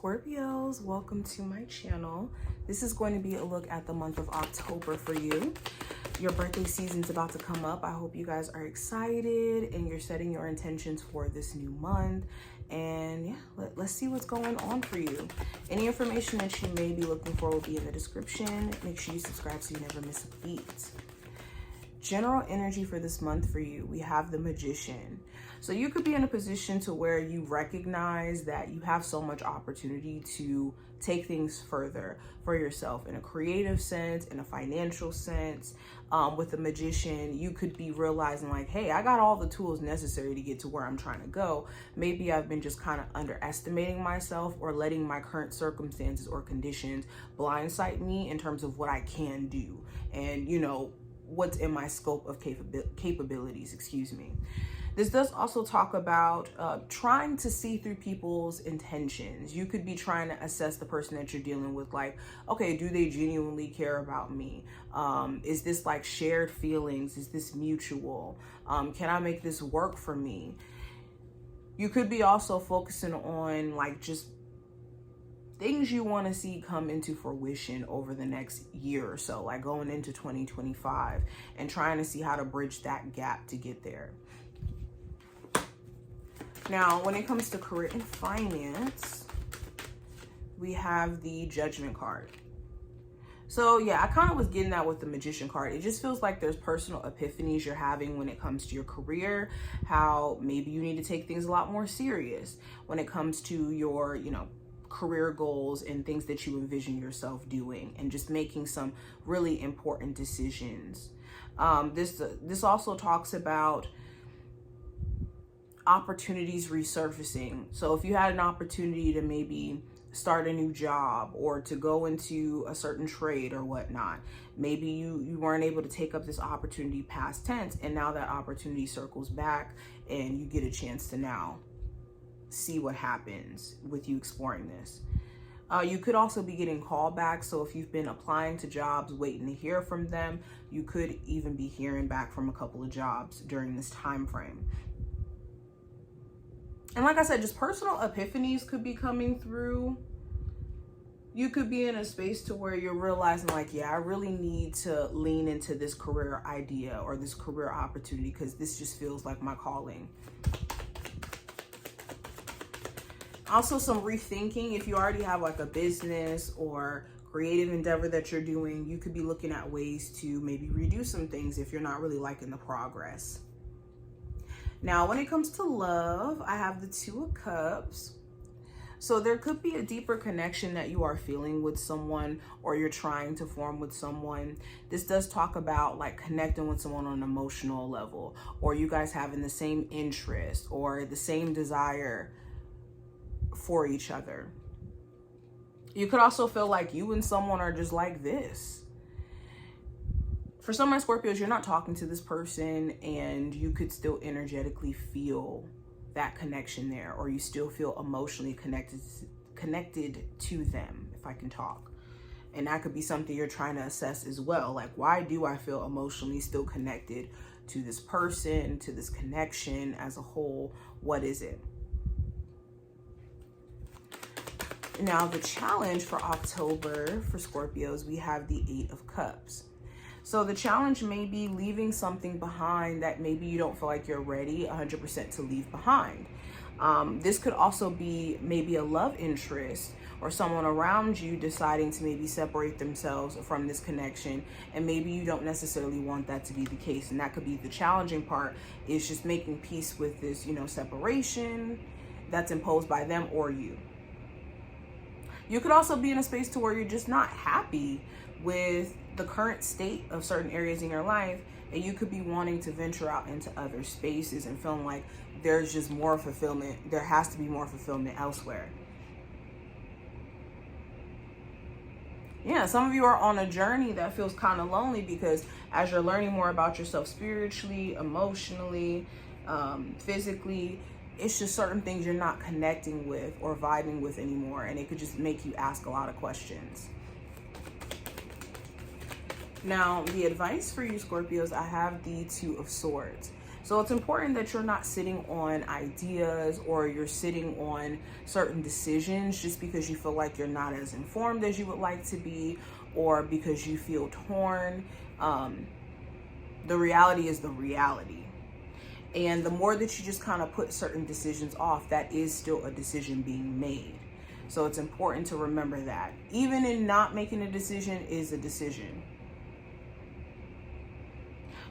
Scorpios, welcome to my channel. This is going to be a look at the month of October for you. Your birthday season's about to come up. I hope you guys are excited and you're setting your intentions for this new month. And yeah, let's see what's going on for you. Any information that you may be looking for will be in the description. Make sure you subscribe so you never miss a beat. General energy for this month for you, we have the Magician. So you could be in a position to where you recognize that you have so much opportunity to take things further for yourself in a creative sense, in a financial sense. With the Magician, you could be realizing like, hey, I got all the tools necessary to get to where I'm trying to go. Maybe I've been just kind of underestimating myself or letting my current circumstances or conditions blindside me in terms of what I can do and, you know, what's in my scope of capabilities, excuse me. This does also talk about trying to see through people's intentions. You could be trying to assess the person that you're dealing with, like, okay, do they genuinely care about me? Is this like shared feelings? Is this mutual? Can I make this work for me? You could be also focusing on like just things you want to see come into fruition over the next year or so, like going into 2025 and trying to see how to bridge that gap to get there. Now, when it comes to career and finance, we have the Judgment card. So yeah, I kind of was getting that with the Magician card. It just feels like there's personal epiphanies you're having when it comes to your career, how maybe you need to take things a lot more serious when it comes to your, you know, career goals and things that you envision yourself doing, and just making some really important decisions. This also talks about opportunities resurfacing. So if you had an opportunity to maybe start a new job or to go into a certain trade or whatnot, maybe you weren't able to take up this opportunity past tense, and now that opportunity circles back and you get a chance to now see what happens with you exploring this. You could also be getting callbacks. So if you've been applying to jobs, waiting to hear from them, you could even be hearing back from a couple of jobs during this time frame. And like I said, just personal epiphanies could be coming through. You could be in a space to where you're realizing like, yeah, I really need to lean into this career idea or this career opportunity because this just feels like my calling. Also, some rethinking. If you already have like a business or creative endeavor that you're doing, you could be looking at ways to maybe redo some things if you're not really liking the progress. Now, when it comes to love, I have the Two of Cups. So there could be a deeper connection that you are feeling with someone, or you're trying to form with someone. This does talk about like connecting with someone on an emotional level, or you guys having the same interest or the same desire for each other. You could also feel like you and someone are just like this. For some of my Scorpios, you're not talking to this person and you could still energetically feel that connection there, or you still feel emotionally connected to them, if I can talk. And that could be something you're trying to assess as well. Like, why do I feel emotionally still connected to this person, to this connection as a whole? What is it? Now, the challenge for October for Scorpios, we have the Eight of Cups. So the challenge may be leaving something behind that maybe you don't feel like you're ready 100% to leave behind. This could also be maybe a love interest or someone around you deciding to maybe separate themselves from this connection, and maybe you don't necessarily want that to be the case. And that could be the challenging part, is just making peace with this, you know, separation that's imposed by them or you. You could also be in a space to where you're just not happy with the current state of certain areas in your life, and you could be wanting to venture out into other spaces and feeling like there's just more fulfillment. There has to be more fulfillment elsewhere. Yeah, some of you are on a journey that feels kind of lonely because as you're learning more about yourself spiritually, emotionally, physically, it's just certain things you're not connecting with or vibing with anymore, and it could just make you ask a lot of questions. Now, the advice for you Scorpios, I have the Two of Swords. So it's important that you're not sitting on ideas or you're sitting on certain decisions just because you feel like you're not as informed as you would like to be, or because you feel torn. The reality is the reality. And the more that you just kind of put certain decisions off, that is still a decision being made. So it's important to remember that. Even in not making a decision is a decision.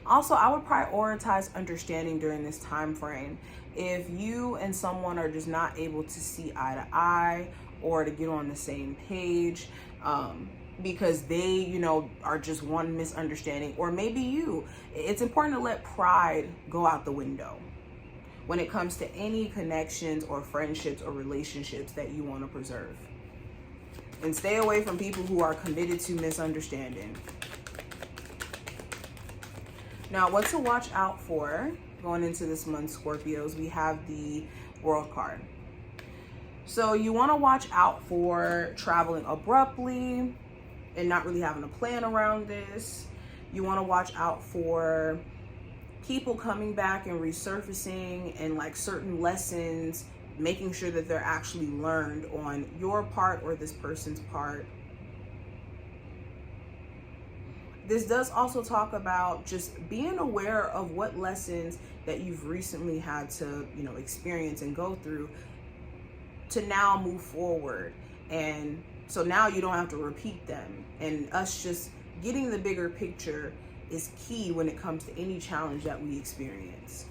Also, I would prioritize understanding during this time frame. If you and someone are just not able to see eye to eye or to get on the same page, because they, you know, are just one misunderstanding, or maybe you, it's important to let pride go out the window when it comes to any connections or friendships or relationships that you want to preserve. And stay away from people who are committed to misunderstanding. Now, what to watch out for going into this month, Scorpios, we have the World card. So you want to watch out for traveling abruptly and not really having a plan around this. You want to watch out for people coming back and resurfacing and like certain lessons, making sure that they're actually learned on your part or this person's part. This does also talk about just being aware of what lessons that you've recently had to, you know, experience and go through to now move forward. And so now you don't have to repeat them. And us just getting the bigger picture is key when it comes to any challenge that we experience.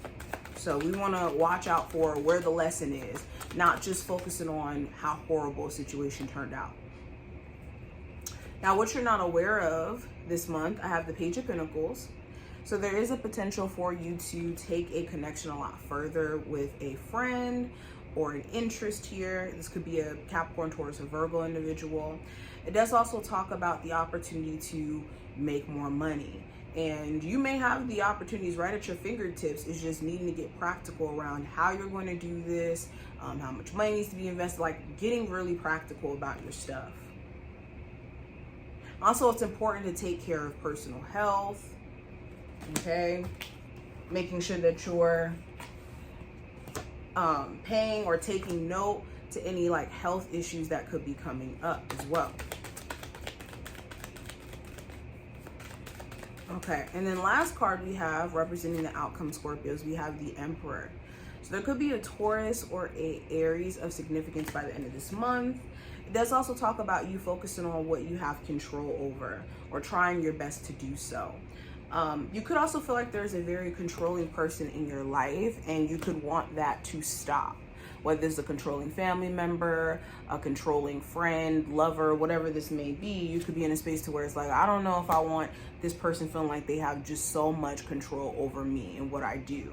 So we want to watch out for where the lesson is, not just focusing on how horrible a situation turned out. Now, what you're not aware of this month, I have the Page of Pentacles. So there is a potential for you to take a connection a lot further with a friend or an interest here. This could be a Capricorn, Taurus, or Virgo individual. It does also talk about the opportunity to make more money. And you may have the opportunities right at your fingertips. It's just needing to get practical around how you're going to do this, how much money needs to be invested, like getting really practical about your stuff. Also, it's important to take care of personal health, okay? Making sure that you're paying or taking note to any like health issues that could be coming up as well. Okay, and then last card we have representing the outcome, Scorpios, we have the Emperor. So there could be a Taurus or a Aries of significance by the end of this month. It does also talk about you focusing on what you have control over or trying your best to do so. You could also feel like there's a very controlling person in your life and you could want that to stop. Whether it's a controlling family member, a controlling friend, lover, whatever this may be, you could be in a space to where it's like, I don't know if I want this person feeling like they have just so much control over me and what I do.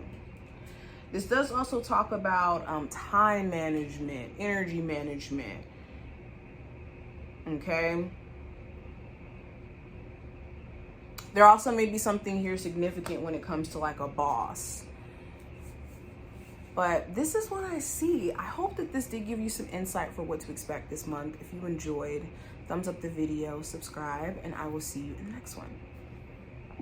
This does also talk about time management, energy management. Okay. There also may be something here significant when it comes to like a boss. But this is what I see. I hope that this did give you some insight for what to expect this month. If you enjoyed, thumbs up the video, subscribe, and I will see you in the next one.